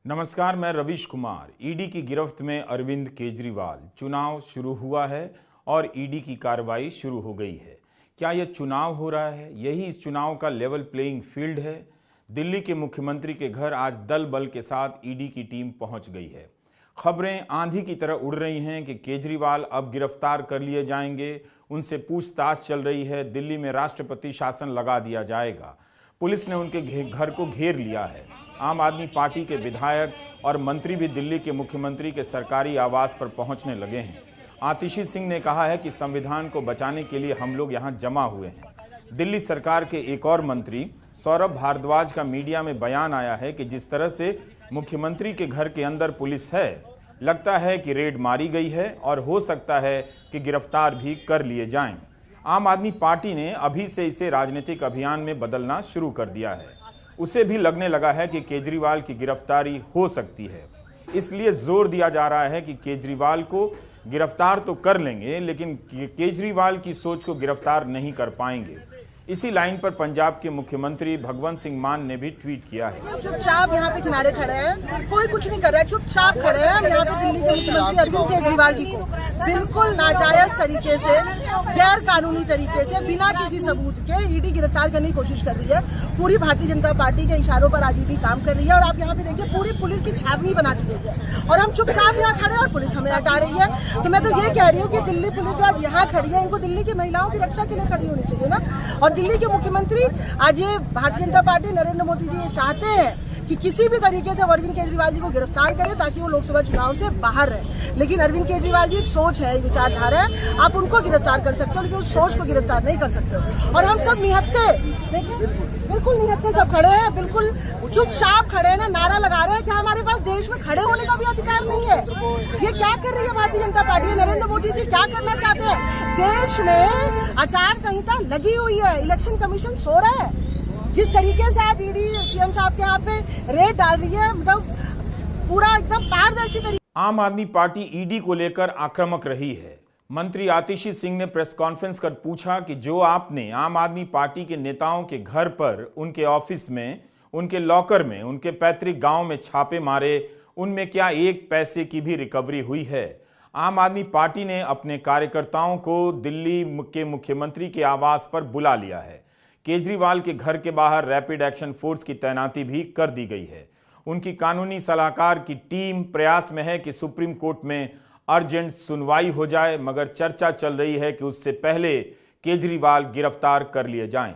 नमस्कार, मैं रवीश कुमार। ईडी की गिरफ्त में अरविंद केजरीवाल। चुनाव शुरू हुआ है और ईडी की कार्रवाई शुरू हो गई है। क्या यह चुनाव हो रहा है? यही इस चुनाव का लेवल प्लेइंग फील्ड है। दिल्ली के मुख्यमंत्री के घर आज दल बल के साथ ईडी की टीम पहुंच गई है। खबरें आंधी की तरह उड़ रही हैं कि केजरीवाल अब गिरफ्तार कर लिए जाएंगे, उनसे पूछताछ चल रही है। दिल्ली में राष्ट्रपति शासन लगा दिया जाएगा। पुलिस ने उनके घर को घेर लिया है। आम आदमी पार्टी के विधायक और मंत्री भी दिल्ली के मुख्यमंत्री के सरकारी आवास पर पहुंचने लगे हैं। आतिशी सिंह ने कहा है कि संविधान को बचाने के लिए हम लोग यहां जमा हुए हैं। दिल्ली सरकार के एक और मंत्री सौरभ भारद्वाज का मीडिया में बयान आया है कि जिस तरह से मुख्यमंत्री के घर के अंदर पुलिस है, लगता है कि रेड मारी गई है और हो सकता है कि गिरफ्तार भी कर लिए जाएं। आम आदमी पार्टी ने अभी से इसे राजनीतिक अभियान में बदलना शुरू कर दिया है। उसे भी लगने लगा है कि केजरीवाल की गिरफ्तारी हो सकती है। इसलिए जोर दिया जा रहा है कि केजरीवाल को गिरफ्तार तो कर लेंगे, लेकिन केजरीवाल की सोच को गिरफ्तार नहीं कर पाएंगे। इसी लाइन पर पंजाब के मुख्यमंत्री भगवंत सिंह मान ने भी ट्वीट किया है। चुपचाप यहाँ पे किनारे खड़े हैं, कोई कुछ नहीं कर रहा है, चुपचाप खड़े हैं। हम यहाँ पे दिल्ली के मुख्यमंत्री अरविंद केजरीवाल जी को बिल्कुल नाजायज तरीके से, गैर कानूनी तरीके से, बिना किसी सबूत के ईडी गिरफ्तार करने की कोशिश कर रही है। पूरी भारतीय जनता पार्टी के इशारों पर आज ईडी काम कर रही है और आप यहाँ पे देखिए पूरी पुलिस की छावनी बना दी गई है और हम चुपचाप यहाँ खड़े और पुलिस हमें हटा रही है। तो मैं तो ये कह रही हूँ कि दिल्ली पुलिस जो आज यहाँ खड़ी है, इनको दिल्ली की महिलाओं की रक्षा के लिए खड़ी होनी चाहिए ना। और दिल्ली के मुख्यमंत्री आज ये भारतीय जनता पार्टी नरेंद्र मोदी जी ये चाहते हैं कि किसी भी तरीके से अरविंद केजरीवाल जी को गिरफ्तार करें ताकि वो लोकसभा चुनाव से बाहर रहे। लेकिन अरविंद केजरीवाल जी एक सोच है, विचारधारा है, आप उनको गिरफ्तार कर सकते हो लेकिन उस सोच को गिरफ्तार नहीं कर सकते हो। और हम सब निहत्थे, देखिए बिल्कुल निहत्थे सब खड़े हैं, बिल्कुल चुपचाप खड़े हैं ना, नारा लगा रहे हैं कि हमारे पास देश में खड़े होने का भी अधिकार नहीं है। ये क्या कर रही है भारतीय जनता पार्टी? नरेंद्र मोदी जी क्या करना चाहते हैं? देश में आचार संहिता लगी हुई है, इलेक्शन कमीशन सो रहा है। जिस तरीके से आज ईडी सीएम साहब के यहाँ पे रेड डाल रही है, मतलब पूरा एकदम पारदर्शी तरीके। आम आदमी पार्टी ईडी को लेकर आक्रामक रही है। मंत्री आतिशी सिंह ने प्रेस कॉन्फ्रेंस कर पूछा कि जो आपने आम आदमी पार्टी के नेताओं के घर पर, उनके ऑफिस में, उनके लॉकर में, उनके पैतृक गांव में छापे मारे, उनमें क्या एक पैसे की भी रिकवरी हुई है? आम आदमी पार्टी ने अपने कार्यकर्ताओं को दिल्ली के मुख्यमंत्री के आवास पर बुला लिया है। केजरीवाल के घर के बाहर रैपिड एक्शन फोर्स की तैनाती भी कर दी गई है। उनकी कानूनी सलाहकार की टीम प्रयास में है कि सुप्रीम कोर्ट में अर्जेंट सुनवाई हो जाए, मगर चर्चा चल रही है कि उससे पहले केजरीवाल गिरफ्तार कर लिए जाएं।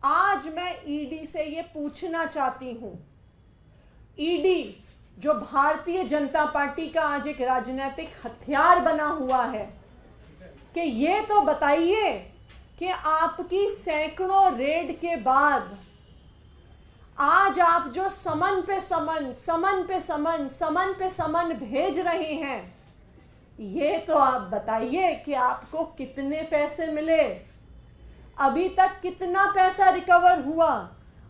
आज मैं ईडी से ये पूछना चाहती हूं, ईडी जो भारतीय जनता पार्टी का आज एक राजनीतिक हथियार बना हुआ है, कि ये तो बताइए कि आपकी सैकड़ों रेड के बाद आज आप जो समन पे समन भेज रहे हैं, ये तो आप बताइए कि आपको कितने पैसे मिले, अभी तक कितना पैसा रिकवर हुआ,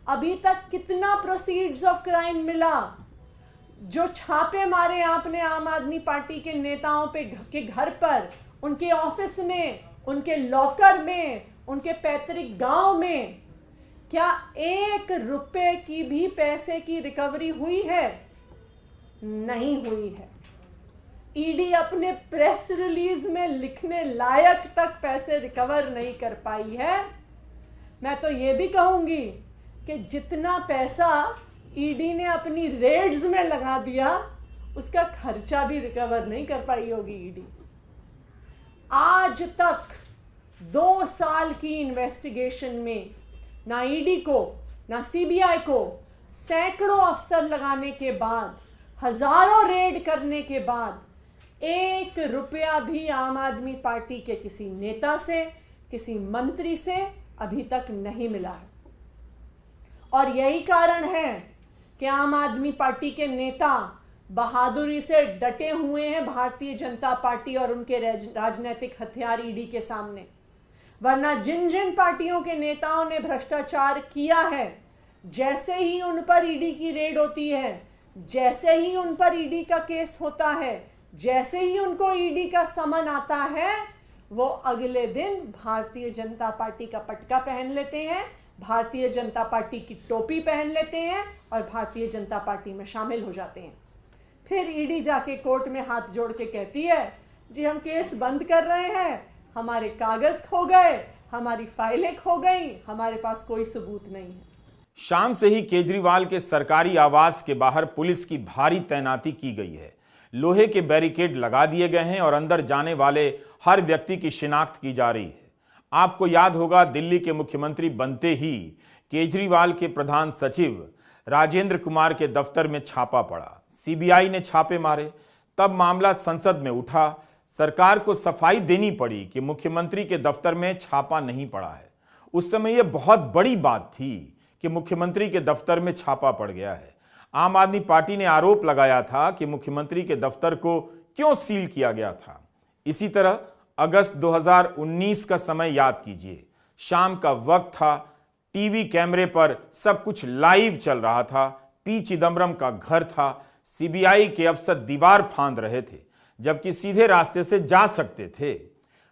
अभी तक कितना प्रोसीड्स ऑफ क्राइम मिला। जो छापे मारे आपने आम आदमी पार्टी के नेताओं के घर पर, उनके ऑफिस में, उनके लॉकर में, उनके पैतृक गांव में, क्या 1 रुपए की भी पैसे की रिकवरी हुई है? नहीं हुई है। ईडी अपने प्रेस रिलीज में लिखने लायक तक पैसे रिकवर नहीं कर पाई है। मैं तो ये भी कहूंगी कि जितना पैसा ईडी ने अपनी रेड्स में लगा दिया, उसका खर्चा भी रिकवर नहीं कर पाई होगी ईडी। आज तक 2 साल की इन्वेस्टिगेशन में ना ईडी को ना सीबीआई को, सैकड़ों अफसर लगाने के बाद, हजारों रेड करने के बाद, 1 रुपया भी आम आदमी पार्टी के किसी नेता से, किसी मंत्री से अभी तक नहीं मिला है। और यही कारण है कि आम आदमी पार्टी के नेता बहादुरी से डटे हुए हैं भारतीय जनता पार्टी और उनके राजनीतिक हथियार ईडी के सामने। वरना जिन जिन पार्टियों के नेताओं ने भ्रष्टाचार किया है, जैसे ही उन पर ईडी की रेड होती है, जैसे ही उन पर ईडी का केस होता है, जैसे ही उनको ईडी का समन आता है, वो अगले दिन भारतीय जनता पार्टी का पटका पहन लेते हैं, भारतीय जनता पार्टी की टोपी पहन लेते हैं और भारतीय जनता पार्टी में शामिल हो जाते हैं। फिर ईडी जाके कोर्ट में हाथ जोड़ के कहती है जी हम केस बंद कर रहे हैं, हमारे कागज खो गए, हमारी फाइलें खो गई, हमारे पास कोई सबूत नहीं है। शाम से ही केजरीवाल के सरकारी आवास के बाहर पुलिस की भारी तैनाती की गई है। लोहे के बैरिकेड लगा दिए गए हैं और अंदर जाने वाले हर व्यक्ति की शिनाख्त की जा रही है। आपको याद होगा, दिल्ली के मुख्यमंत्री बनते ही केजरीवाल के प्रधान सचिव राजेंद्र कुमार के दफ्तर में छापा पड़ा। सीबीआई ने छापे मारे, तब मामला संसद में उठा। सरकार को सफाई देनी पड़ी कि मुख्यमंत्री के दफ्तर में छापा नहीं पड़ा है। उस समय यह बहुत बड़ी बात थी कि मुख्यमंत्री के दफ्तर में छापा पड़ गया है। आम आदमी पार्टी ने आरोप लगाया था कि मुख्यमंत्री के दफ्तर को क्यों सील किया गया था। इसी तरह अगस्त 2019 का समय याद कीजिए। शाम का वक्त था, टीवी कैमरे पर सब कुछ लाइव चल रहा था। पी चिदम्बरम का घर था। सीबीआई के अफसर दीवार फांद रहे थे, जबकि सीधे रास्ते से जा सकते थे।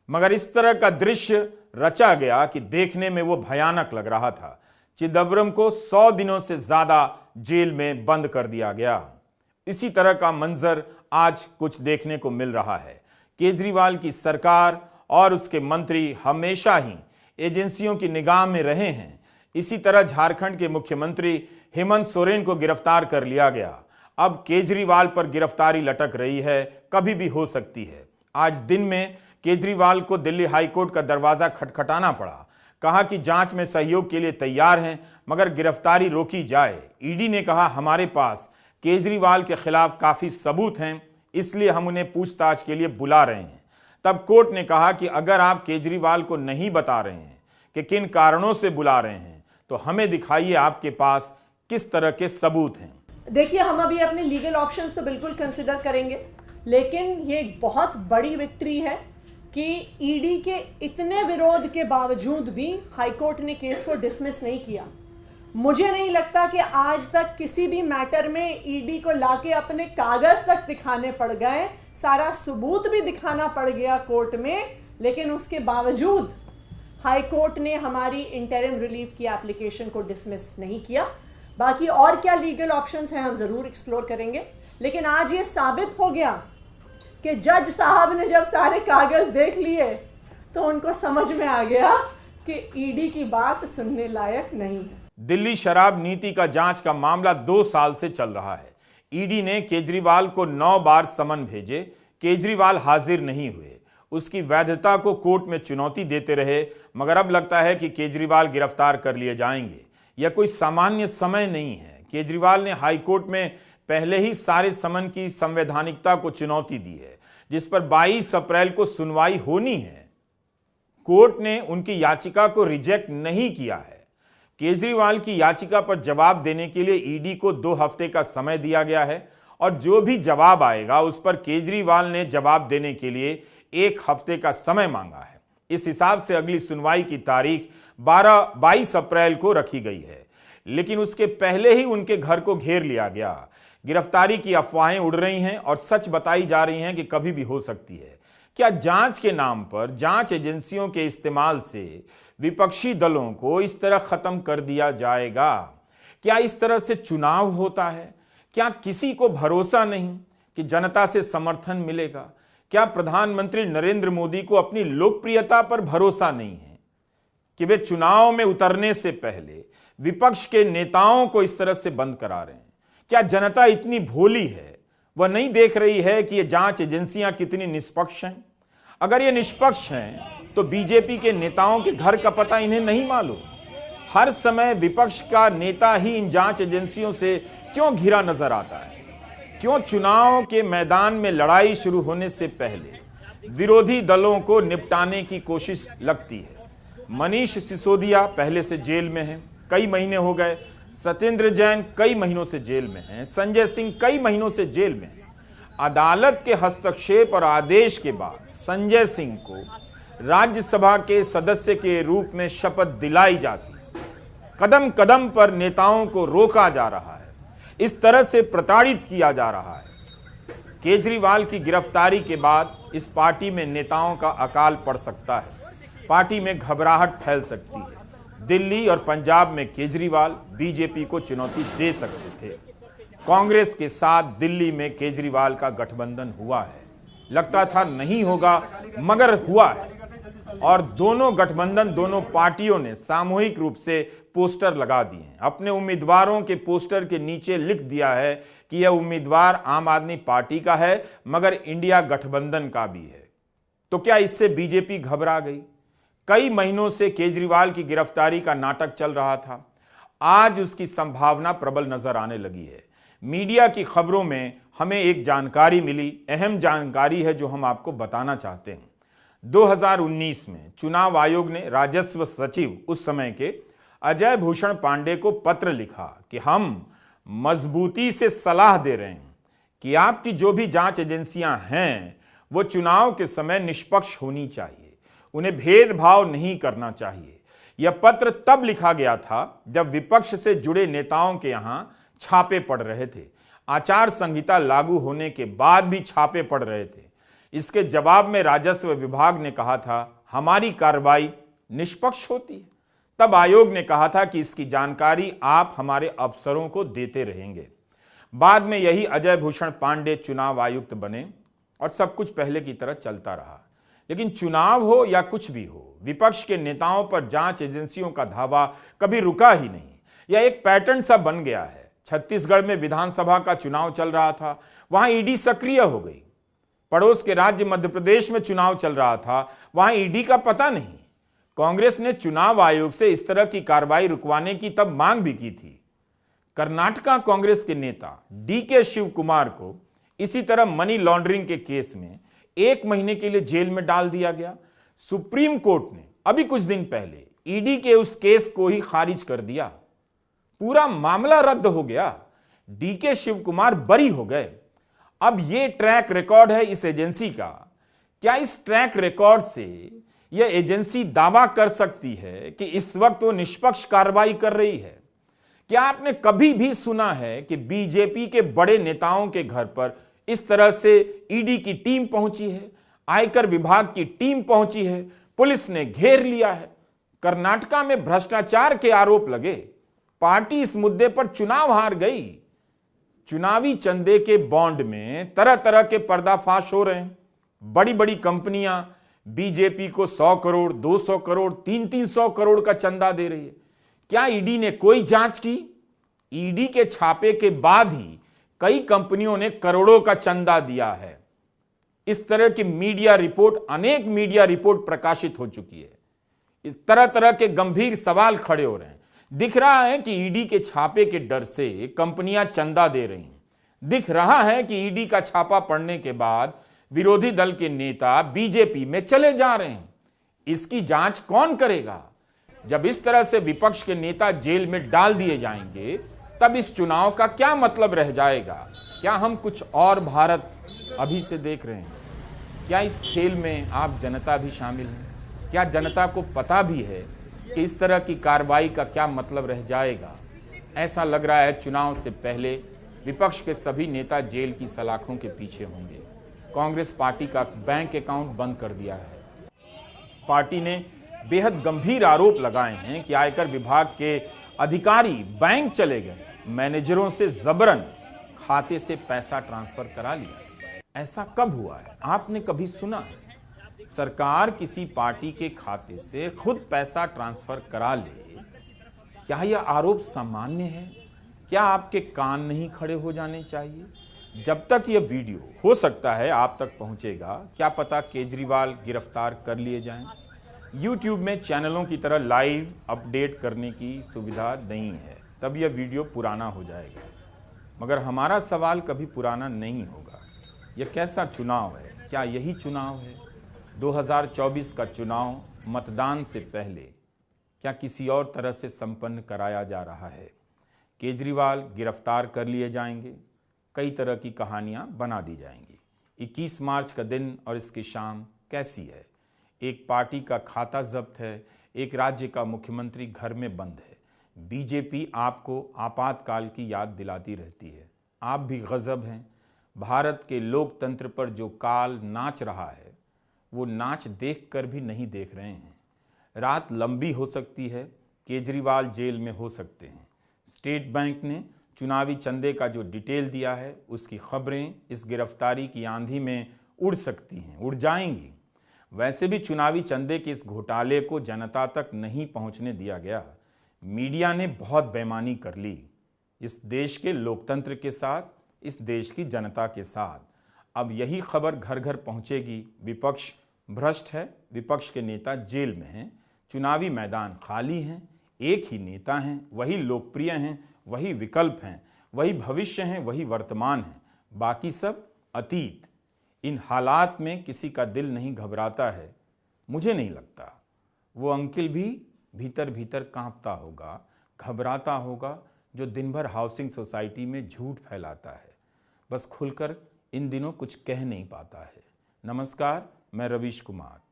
मगर इस तरह का दृश्य रचा गया कि देखने में वो भयानक लग रहा था। चिदम्बरम को 100 दिनों से ज्यादा जेल में बंद कर दिया गया। इसी तरह का मंजर आज कुछ देखने को मिल रहा है। केजरीवाल की सरकार और उसके मंत्री हमेशा ही एजेंसियों की निगाह में रहे हैं। इसी तरह झारखंड के मुख्यमंत्री हेमंत सोरेन को गिरफ्तार कर लिया गया। अब केजरीवाल पर गिरफ्तारी लटक रही है, कभी भी हो सकती है। आज दिन में केजरीवाल को दिल्ली हाईकोर्ट का दरवाजा खटखटाना पड़ा। कहा कि जांच में सहयोग के लिए तैयार हैं, मगर गिरफ्तारी रोकी जाए। ईडी ने कहा हमारे पास केजरीवाल के खिलाफ काफी सबूत हैं, इसलिए हम उन्हें पूछताछ के लिए बुला रहे हैं। तब कोर्ट ने कहा कि अगर आप केजरीवाल को नहीं बता रहे हैं कि किन कारणों से बुला रहे हैं, तो हमें दिखाइए आपके पास किस तरह के सबूत हैं। देखिए, हम अभी अपने लीगल ऑप्शंस तो बिल्कुल कंसिडर करेंगे, लेकिन ये एक बहुत बड़ी विक्ट्री है कि ईडी के इतने विरोध के बावजूद भी हाईकोर्ट ने केस को डिसमिस नहीं किया। मुझे नहीं लगता कि आज तक किसी भी मैटर में ईडी को लाके अपने कागज तक दिखाने पड़ गए, सारा सबूत भी दिखाना पड़ गया कोर्ट में, लेकिन उसके बावजूद हाई कोर्ट ने हमारी इंटरिम रिलीफ की एप्लीकेशन को डिसमिस नहीं किया। बाकी और क्या लीगल ऑप्शंस हैं हम ज़रूर एक्सप्लोर करेंगे, लेकिन आज ये साबित हो गया कि जज साहब ने जब सारे कागज देख लिए तो उनको समझ में आ गया कि ईडी की बात सुनने लायक नहीं है। दिल्ली शराब नीति का जांच का मामला 2 साल से चल रहा है। ईडी ने केजरीवाल को 9 बार समन भेजे, केजरीवाल हाजिर नहीं हुए। उसकी वैधता को कोर्ट में चुनौती देते रहे, मगर अब लगता है कि केजरीवाल गिरफ्तार कर लिए जाएंगे। यह कोई सामान्य समय नहीं है। केजरीवाल ने हाईकोर्ट में पहले ही सारे समन की संवैधानिकता को चुनौती दी है, जिस पर 22 अप्रैल को सुनवाई होनी है। कोर्ट ने उनकी याचिका को रिजेक्ट नहीं किया है। केजरीवाल की याचिका पर जवाब देने के लिए ईडी को 2 हफ्ते का समय दिया गया है और जो भी जवाब आएगा उस पर केजरीवाल ने जवाब देने के लिए 1 हफ्ते का समय मांगा है। इस हिसाब से अगली सुनवाई की तारीख 22 अप्रैल को रखी गई है, लेकिन उसके पहले ही उनके घर को घेर लिया गया। गिरफ्तारी की अफवाहें उड़ रही हैं और सच बताई जा रही हैं कि कभी भी हो सकती है। क्या जांच के नाम पर जांच एजेंसियों के इस्तेमाल से विपक्षी दलों को इस तरह खत्म कर दिया जाएगा? क्या इस तरह से चुनाव होता है? क्या किसी को भरोसा नहीं कि जनता से समर्थन मिलेगा? क्या प्रधानमंत्री नरेंद्र मोदी को अपनी लोकप्रियता पर भरोसा नहीं है कि वे चुनाव में उतरने से पहले विपक्ष के नेताओं को इस तरह से बंद करा रहे हैं? क्या जनता इतनी भोली है, वह नहीं देख रही है कि ये जांच एजेंसियां कितनी निष्पक्ष हैं? अगर ये निष्पक्ष हैं तो बीजेपी के नेताओं के घर का पता इन्हें नहीं मालूम? हर समय विपक्ष का नेता ही इन जांच एजेंसियों से क्यों घिरा नजर आता है? क्यों चुनाव के मैदान में लड़ाई शुरू होने से पहले विरोधी दलों को निपटाने की कोशिश लगती है? मनीष सिसोदिया पहले से जेल में हैं, कई महीने हो गए। सत्येंद्र जैन कई महीनों से जेल में हैं। संजय सिंह कई महीनों से जेल में हैं। अदालत के हस्तक्षेप और आदेश के बाद संजय सिंह को राज्यसभा के सदस्य के रूप में शपथ दिलाई जाती है। कदम कदम पर नेताओं को रोका जा रहा है, इस तरह से प्रताड़ित किया जा रहा है। केजरीवाल की गिरफ्तारी के बाद इस पार्टी में नेताओं का अकाल पड़ सकता है, पार्टी में घबराहट फैल सकती है। दिल्ली और पंजाब में केजरीवाल बीजेपी को चुनौती दे सकते थे। कांग्रेस के साथ दिल्ली में केजरीवाल का गठबंधन हुआ है। लगता था नहीं होगा, मगर हुआ है। और दोनों गठबंधन, दोनों पार्टियों ने सामूहिक रूप से पोस्टर लगा दिए हैं। अपने उम्मीदवारों के पोस्टर के नीचे लिख दिया है कि यह उम्मीदवार आम आदमी पार्टी का है, मगर इंडिया गठबंधन का भी है। तो क्या इससे बीजेपी घबरा गई? कई महीनों से केजरीवाल की गिरफ्तारी का नाटक चल रहा था। आज उसकी संभावना प्रबल नजर आने लगी है। मीडिया की खबरों में हमें एक जानकारी मिली, अहम जानकारी है जो हम आपको बताना चाहते हैं। 2019 में चुनाव आयोग ने राजस्व सचिव उस समय के अजय भूषण पांडे को पत्र लिखा कि हम मजबूती से सलाह दे रहे हैं कि आपकी जो भी जांच एजेंसियां हैं वो चुनाव के समय निष्पक्ष होनी चाहिए, उन्हें भेदभाव नहीं करना चाहिए। यह पत्र तब लिखा गया था जब विपक्ष से जुड़े नेताओं के यहां छापे पड़ रहे थे। आचार संहिता लागू होने के बाद भी छापे पड़ रहे थे। इसके जवाब में राजस्व विभाग ने कहा था हमारी कार्रवाई निष्पक्ष होती है। तब आयोग ने कहा था कि इसकी जानकारी आप हमारे अफसरों को देते रहेंगे। बाद में यही अजय भूषण पांडे चुनाव आयुक्त बने और सब कुछ पहले की तरह चलता रहा। लेकिन चुनाव हो या कुछ भी हो, विपक्ष के नेताओं पर जांच एजेंसियों का धावा कभी रुका ही नहीं। यह एक पैटर्न सा बन गया है। छत्तीसगढ़ में विधानसभा का चुनाव चल रहा था, वहां ईडी सक्रिय हो गई। पड़ोस के राज्य मध्य प्रदेश में चुनाव चल रहा था, वहां ईडी का पता नहीं। कांग्रेस ने चुनाव आयोग से इस तरह की कार्रवाई रुकवाने की तब मांग भी की थी। कर्नाटका कांग्रेस के नेता डीके शिव कुमार को इसी तरह मनी लॉन्ड्रिंग के केस में 1 महीने के लिए जेल में डाल दिया गया। सुप्रीम कोर्ट ने अभी कुछ दिन पहले ईडी के उस केस को ही खारिज कर दिया। पूरा मामला रद्द हो गया। डीके शिव कुमार बरी हो गए। अब यह ट्रैक रिकॉर्ड है इस एजेंसी का। क्या इस ट्रैक रिकॉर्ड से यह एजेंसी दावा कर सकती है कि इस वक्त वो निष्पक्ष कार्रवाई कर रही है? क्या आपने कभी भी सुना है कि बीजेपी के बड़े नेताओं के घर पर इस तरह से ईडी की टीम पहुंची है, आयकर विभाग की टीम पहुंची है, पुलिस ने घेर लिया है? कर्नाटका में भ्रष्टाचार के आरोप लगे, पार्टी इस मुद्दे पर चुनाव हार गई। चुनावी चंदे के बॉन्ड में तरह तरह के पर्दाफाश हो रहे हैं। बड़ी बड़ी कंपनियां बीजेपी को 100 करोड़, 200 करोड़, 300 करोड़ का चंदा दे रही है। क्या ईडी ने कोई जांच की? ईडी के छापे के बाद ही कई कंपनियों ने करोड़ों का चंदा दिया है। इस तरह की मीडिया रिपोर्ट, अनेक मीडिया रिपोर्ट प्रकाशित हो चुकी है। इस तरह तरह के गंभीर सवाल खड़े हो रहे हैं। दिख रहा है कि ईडी के छापे के डर से कंपनियां चंदा दे रही हैं। दिख रहा है कि ईडी का छापा पड़ने के बाद विरोधी दल के नेता बीजेपी में चले जा रहे हैं। इसकी जांच कौन करेगा? जब इस तरह से विपक्ष के नेता जेल में डाल दिए जाएंगे, तब इस चुनाव का क्या मतलब रह जाएगा? क्या हम कुछ और भारत अभी से देख रहे हैं? क्या इस खेल में आप जनता भी शामिल हैं? क्या जनता को पता भी है कि इस तरह की कार्रवाई का क्या मतलब रह जाएगा? ऐसा लग रहा है चुनाव से पहले विपक्ष के सभी नेता जेल की सलाखों के पीछे होंगे। कांग्रेस पार्टी का बैंक अकाउंट बंद कर दिया है। पार्टी ने बेहद गंभीर आरोप लगाए हैं कि आयकर विभाग के अधिकारी बैंक चले गए, मैनेजरों से जबरन खाते से पैसा ट्रांसफर करा लिया। ऐसा कब हुआ है? आपने कभी सुना है? सरकार किसी पार्टी के खाते से खुद पैसा ट्रांसफर करा ले, क्या यह आरोप सामान्य है? क्या आपके कान नहीं खड़े हो जाने चाहिए? जब तक यह वीडियो हो सकता है आप तक पहुंचेगा, क्या पता केजरीवाल गिरफ्तार कर लिए जाएं। YouTube में चैनलों की तरह लाइव अपडेट करने की सुविधा नहीं है, तब यह वीडियो पुराना हो जाएगा। मगर हमारा सवाल कभी पुराना नहीं होगा। यह कैसा चुनाव है? क्या यही चुनाव है? 2024 का चुनाव मतदान से पहले क्या किसी और तरह से संपन्न कराया जा रहा है? केजरीवाल गिरफ्तार कर लिए जाएंगे, कई तरह की कहानियां बना दी जाएंगी। 21 मार्च का दिन और इसकी शाम कैसी है? एक पार्टी का खाता जब्त है, एक राज्य का मुख्यमंत्री घर में बंद है। बीजेपी आपको आपातकाल की याद दिलाती रहती है। आप भी गजब हैं। भारत के लोकतंत्र पर जो काल नाच रहा है, वो नाच देखकर भी नहीं देख रहे हैं। रात लंबी हो सकती है, केजरीवाल जेल में हो सकते हैं। स्टेट बैंक ने चुनावी चंदे का जो डिटेल दिया है, उसकी खबरें इस गिरफ्तारी की आंधी में उड़ सकती हैं, उड़ जाएंगी। वैसे भी चुनावी चंदे के इस घोटाले को जनता तक नहीं पहुंचने दिया गया। मीडिया ने बहुत बेईमानी कर ली इस देश के लोकतंत्र के साथ, इस देश की जनता के साथ। अब यही खबर घर घर पहुंचेगी। विपक्ष भ्रष्ट है, विपक्ष के नेता जेल में हैं, चुनावी मैदान खाली हैं, एक ही नेता हैं, वही लोकप्रिय हैं, वही विकल्प हैं, वही भविष्य हैं, वही वर्तमान हैं, बाकी सब अतीत। इन हालात में किसी का दिल नहीं घबराता है। मुझे नहीं लगता वो अंकिल भी भीतर भीतर कांपता होगा, घबराता होगा, जो दिन भर हाउसिंग सोसाइटी में झूठ फैलाता है, बस खुलकर इन दिनों कुछ कह नहीं पाता है। नमस्कार, मैं रवीश कुमार।